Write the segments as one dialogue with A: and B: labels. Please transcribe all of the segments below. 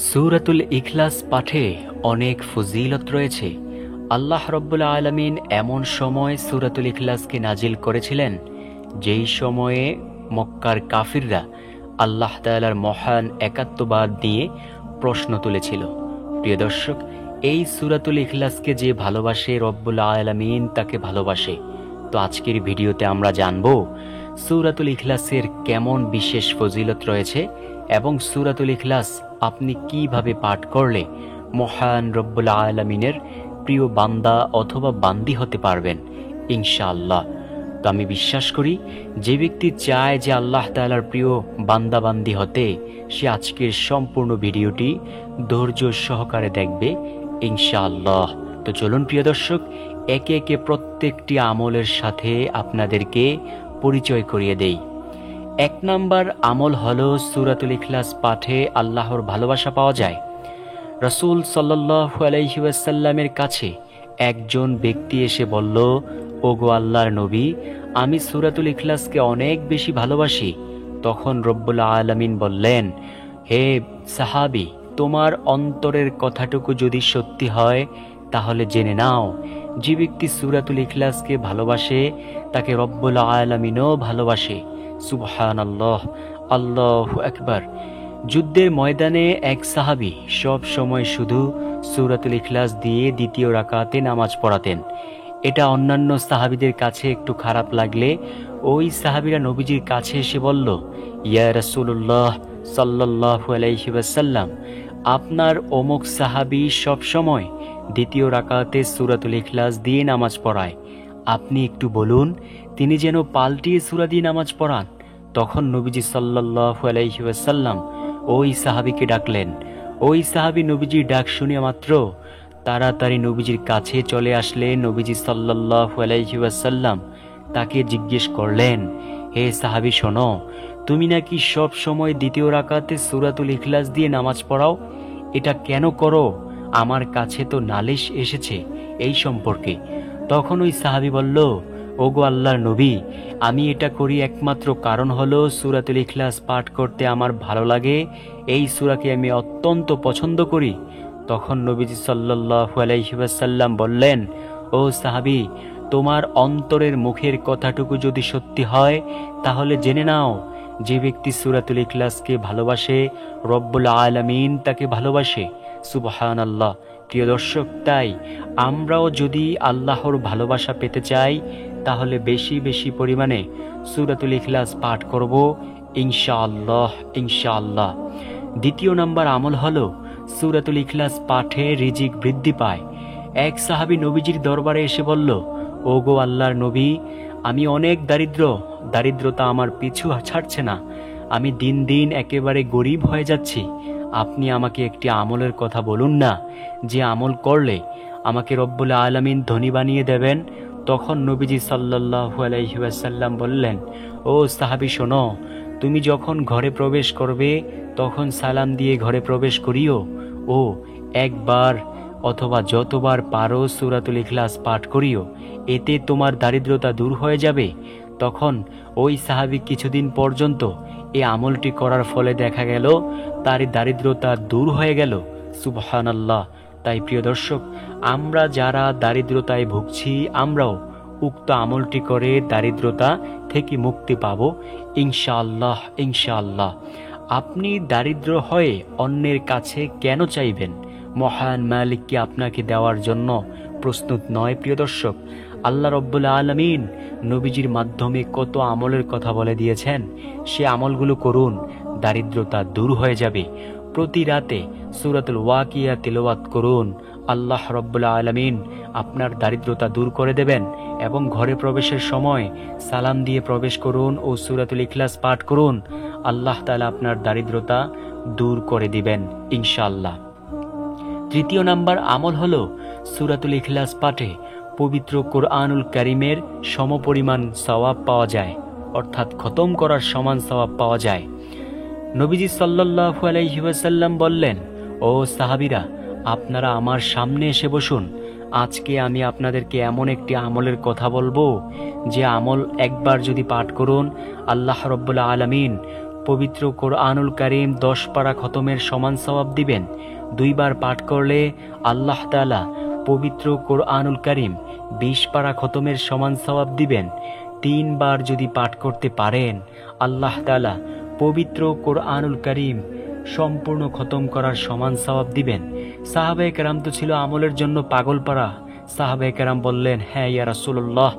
A: সূরাতুল ইখলাস পাঠে অনেক ফজিলত রয়েছে। আল্লাহ রাব্বুল আলামিন এমন সময় সূরাতুল ইখলাসকে নাজিল করেছিলেন যেই সময়ে মক্কার কাফিররা আল্লাহ তাআলার মহান একাত্মবাদ নিয়ে প্রশ্ন তুলেছিল। প্রিয় দর্শক, এই সূরাতুল ইখলাসকে যে ভালোবাসে রব্বুল আলামিন তাকে ভালোবাসে। তো আজকের ভিডিওতে আমরা জানব সূরাতুল ইখলাসের কেমন বিশেষ ফজিলত রয়েছে এবং সূরাতুল ইখলাস আপনি কিভাবে পাঠ করলে মহান রব্বুল আলামিনের প্রিয় বান্দা অথবা বান্দি হতে পারবেন ইনশাআল্লাহ। তো আমি বিশ্বাস করি যে ব্যক্তি চায় যে আল্লাহ তাআলার প্রিয় বান্দা বান্দি হতে, সে আজকের সম্পূর্ণ ভিডিওটি ধৈর্য সহকারে দেখবে ইনশাআল্লাহ। তো চলুন প্রিয় দর্শক, একে একে প্রত্যেকটি আমলের সাথে আপনাদেরকে পরিচয় করিয়ে দেই। 1 নাম্বার আমল হলো সূরাতুল ইখলাস পাঠে আল্লাহর ভালোবাসা পাওয়া যায়। রাসূল সাল্লাল্লাহু আলাইহি ওয়াসাল্লামের কাছে একজন ব্যক্তি এসে বলল, ওগো আল্লাহর নবী, আমি সূরাতুল ইখলাসকে অনেক বেশি ভালোবাসি। তখন রব্বুল আলামিন বললেন, হে সাহাবী, তোমার অন্তরের কথাটুকু যদি সত্যি হয় তাহলে জেনে নাও, যে ব্যক্তি সূরাতুল ইখলাসকে ভালোবাসে তাকে রব্বুল আলামিনও ভালোবাসে। সুবহানাল্লাহ, আল্লাহু আকবার। যুদ্ধের ময়দানে এক সাহাবী সব সময় শুধু সূরাতুল ইখলাস দিয়ে দ্বিতীয় রাকাতে নামাজ পড়াতেন। এটা অন্যান্য সাহাবীদের কাছে একটু খারাপ লাগলে ওই সাহাবীরা নবীজির কাছে এসে বলল, ইয়া রাসূলুল্লাহ সাল্লাল্লাহু আলাইহি ওয়াসাল্লাম, আপনার অমুক সাহাবী সব সময় দ্বিতীয় রাকাতে সূরাতুল ইখলাস দিয়ে নামাজ পড়ায়, আপনি একটু বলুন তিনি যেন পাল্টিয়ে সূরা দিয়ে নামাজ পড়ান। তখন নবীজি সাল্লাল্লাহু আলাইহি ওয়াসাল্লাম ওই সাহাবীকে ডাকলেন। ওই সাহাবী নবীজির ডাক শুনে মাত্র তাড়াতাড়ি নবীজির কাছে চলে আসলেন। নবীজি সাল্লাল্লাহু আলাইহি ওয়াসাল্লাম তাকে জিজ্ঞেস করলেন, হে সাহাবী, শোনো, তুমি নাকি সব সময় দ্বিতীয় রাকাতে সূরাতুল ইখলাস দিয়ে নামাজ পড়াও, এটা কেন করো? আমার কাছে তো নালিশ এসেছে এই সম্পর্কে। তখন ওই সাহাবী বলল, ওগো আল্লাহর নবী, আমি এটা করি একমাত্র কারণ হলো সূরাতুল ইখলাস পাঠ করতে আমার ভালো লাগে, এই সূরাকে আমি অত্যন্ত পছন্দ করি। তখন নবীজি সাল্লাল্লাহু আলাইহি ওয়াসাল্লাম বললেন, ও সাহাবী, তোমার অন্তরের মুখের কথাটুকু যদি সত্যি হয় তাহলে জেনে নাও, যে ব্যক্তি সূরাতুল ইখলাসকে ভালোবাসে রব্বুল আলামিন তাকে ভালোবাসে। সুবহানাল্লাহ। প্রিয় দর্শক, তাই আমরাও যদি আল্লাহর ভালোবাসা পেতে চাই তাহলে বেশি বেশি পরিমাণে সূরাতুল ইখলাস পাঠ করব ইনশাআল্লাহ ইনশাআল্লাহ। 2 নাম্বার আমল হলো সূরাতুল ইখলাস পাঠে রিজিক বৃদ্ধি পায়। এক সাহাবী নবীজির দরবারে এসে বলল, ওগো আল্লাহর নবী, আমি অনেক দারিদ্রতা আমার পিছু ছাড়ছে না, আমি দিন দিন একেবারে গরিব হয়ে যাচ্ছি। আপনি আমাকে একটি আমলের কথা বলুন না, যে আমল করলে আমাকে রব্বুল আলামিন ধনী বানিয়ে দেবেন। তখন নবীজি সাল্লাল্লাহু আলাইহি ওয়াসাল্লাম বললেন, ও সাহাবী, শোনো, তুমি যখন ঘরে প্রবেশ করবে তখন সালাম দিয়ে ঘরে প্রবেশ করিও ও একবার অথবা যতবার পারো সূরাতুল ইখলাস পাঠ করিও, এতে তোমার দারিদ্রতা দূর হয়ে যাবে। তখন ওই সাহাবী কিছুদিন পর্যন্ত এই আমলটি করার ফলে দেখা গেল তার দারিদ্রতা দূর হয়ে গেল। সুবহানাল্লাহ। তাই প্রিয় দর্শক, আমরা যারা দারিদ্রতায় ভুগছি আমরাও উক্ত আমলটি করে দারিদ্রতা থেকে মুক্তি পাব ইনশাআল্লাহ ইনশাআল্লাহ। আপনি দারিদ্র হয়ে অন্যের কাছে কেন চাইবেন? মহান মালিক কি আপনাকে দেওয়ার জন্য প্রস্তুত নয়? প্রিয় দর্শক, আল্লাহ রব্বুল আলামিন নবীজির মাধ্যমে কত আমলের কথা বলে দিয়েছেন, সে আমলগুলো করুন, দারিদ্রতা দূর হয়ে যাবে। প্রতি রাতে সূরাতুল ওয়াকিয়া তিলাওয়াত করুন, আল্লাহ রব্বুল আলামিন আপনার দারিদ্রতা দূর করে দেবেন। এবং ঘরে প্রবেশের সময় সালাম দিয়ে প্রবেশ করুন ও সূরাতুল ইখলাস পাঠ করুন, আল্লাহ তাআলা আপনার দারিদ্রতা দূর করে দিবেন ইনশাআল্লাহ। 3 নাম্বার আমল হলো সূরাতুল ইখলাস পাঠে পবিত্র কোরআনুল কারীমের সমপরিমাণ সওয়াব পাওয়া যায়, অর্থাৎ খতম করার সমান সওয়াব পাওয়া যায়। নবীজি সাল্লাল্লাহু আলাইহি ওয়াসাল্লাম বললেন, ও সাহাবীরা, আপনারা আমার সামনে এসে বসুন। আজকে আমি আপনাদেরকে এমন একটি আমলের কথা বলবো যে আমল একবার যদি পাঠ করুন আল্লাহ রব্বুল আলামিন পবিত্র কোরআনুল কারীম 10 পারা খতমের সমান সওয়াব দিবেন। 2 বার পাঠ করলে আল্লাহ তাআলা পবিত্র কোরআনুল কারীম 20 পারা খতমের সমান সওয়াব দিবেন। 3 বার যদি পাঠ করতে পারেন আল্লাহ তাআলা পবিত্র কোরআনুল কারীম সম্পূর্ণ খতম করার সমান সওয়াব দিবেন। সাহাবায়ে কেরাম তো ছিল আমলের জন্য পাগল পারা। সাহাবায়ে কেরাম বললেন, হ্যাঁ ইয়া রাসূলুল্লাহ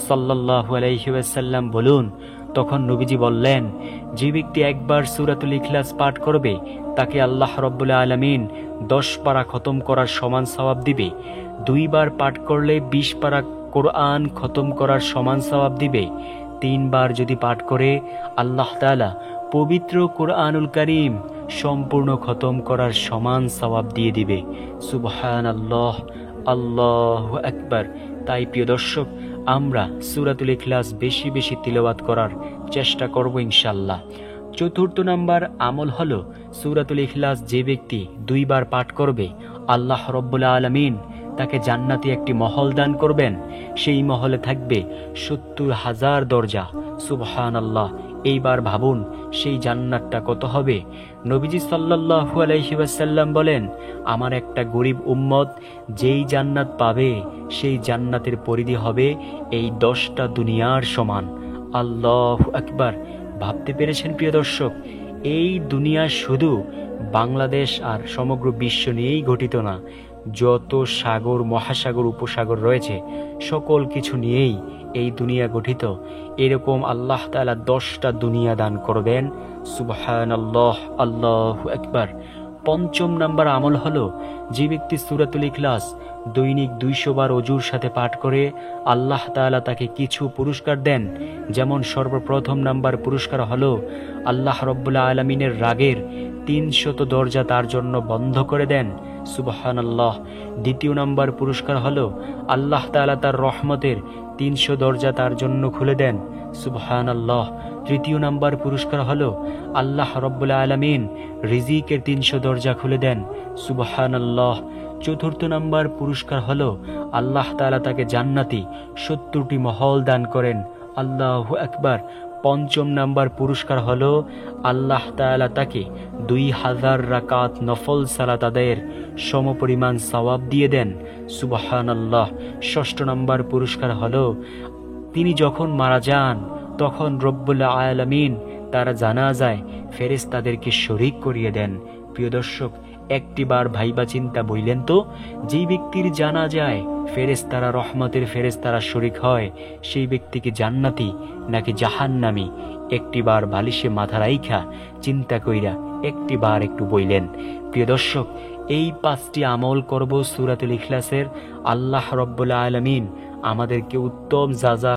A: সাল্লাল্লাহু আলাইহি ওয়াসাল্লাম বলুন। তখন নবীজি বললেন, যে ব্যক্তি একবার সূরাতুল ইখলাস পাঠ করবে তাকে আল্লাহ রাব্বুল আলামিন 10 পারা খতম করার সমান সওয়াব দিবে। 2 বার পাঠ করলে 20 পারা কোরআন খতম করার সমান সওয়াব দিবে। 3 বার যদি পাঠ করে আল্লাহ তাআলা পবিত্র কোরআনুল কারীম সম্পূর্ণ খতম করার সমান সওয়াব দিয়ে দিবে। সুবহানাল্লাহ, আল্লাহু আকবার। তাই প্রিয় দর্শক, আমরা সূরাতুল ইখলাস বেশি বেশি তিলাওয়াত করার চেষ্টা করব ইনশাআল্লাহ। 4th নাম্বার আমল হলো সূরাতুল ইখলাস যে ব্যক্তি 2 বার পাঠ করবে আল্লাহ রাব্বুল আলামিন তাকে জান্নাতি একটি মহল দান করবেন। সেই মহলে থাকবে 70,000 দরজা। সুবহানাল্লাহ। এইবার ভাবুন সেই জান্নাতটা কত হবে। নবীজি সাল্লাল্লাহু আলাইহি ওয়াসাল্লাম বলেন, আমার একটা গরিব উম্মত যেই জান্নাত পাবে সেই জান্নাতের পরিধি হবে এই 10টা দুনিয়ার সমান। আল্লাহু আকবার। ভাবতে পেরেছেন প্রিয় দর্শক, এই দুনিয়া শুধু বাংলাদেশ আর সমগ্র বিশ্ব নিয়েই গঠিত না, যত সাগর মহাসাগর উপসাগর রয়েছে সকল কিছু নিয়েই এই দুনিয়া গঠিত। এরকম আল্লাহ তাআলা 10টা দুনিয়া দান করবেন। সুবহানাল্লাহ, আল্লাহু আকবার। 5ম নাম্বার আমল হলো যে ব্যক্তি সূরাতুল ইখলাস দৈনিক 200 বার ওযুর সাথে পাঠ করে আল্লাহ তাআলা তাকে কিছু পুরস্কার দেন। যেমন সর্বপ্রথম নাম্বার পুরস্কার হলো আল্লাহ রাব্বুল আলামিনের রাগের 300 দরজা তার জন্য বন্ধ করে দেন। সুবহানাল্লাহ। 2য় নাম্বার পুরস্কার হলো আল্লাহ তাআলা তার রহমতের 300 দরজা তার জন্য খুলে দেন। সুবহানাল্লাহ। 3য় নাম্বার পুরস্কার হলো আল্লাহ রাব্বুল আলামিন রিজিকের 300 দরজা খুলে দেন। সুবহানাল্লাহ। 4র্থ নাম্বার পুরস্কার হলো আল্লাহ তাআলা তাকে জান্নাতি 70টি মহল দান করেন। আল্লাহু আকবার। 5ম নাম্বার পুরস্কার হলো আল্লাহ তাআলা তাকে 2000 রাকাত নফল সালাত আদায়ের সমপরিমাণ সওয়াব দিয়ে দেন। সুবহানাল্লাহ। 6ষ্ঠ নাম্বার পুরস্কার হলো তিনি যখন মারা যান তখন রব্বুল আলামিন তার জানাজায় ফেরেশতাদেরকে শরীক করিয়ে দেন। প্রিয় দর্শক, একটিবার ভাইবা চিন্তা বইলেন তো, যেই ব্যক্তির জানাজায় ফেরেশতারা রহমতের ফেরেশতারা শরীক হয় সেই ব্যক্তিকে জান্নাতি নাকি জাহান্নামী একটিবার বালিশে মাথা রাইখা চিন্তা কইরা একটিবার একটু বইলেন। প্রিয় দর্শক, এই 5টি আমল করব সূরাতুল ইখলাসের। আল্লাহ রাব্বুল আলামিন আমাদেরকে উত্তম যাজা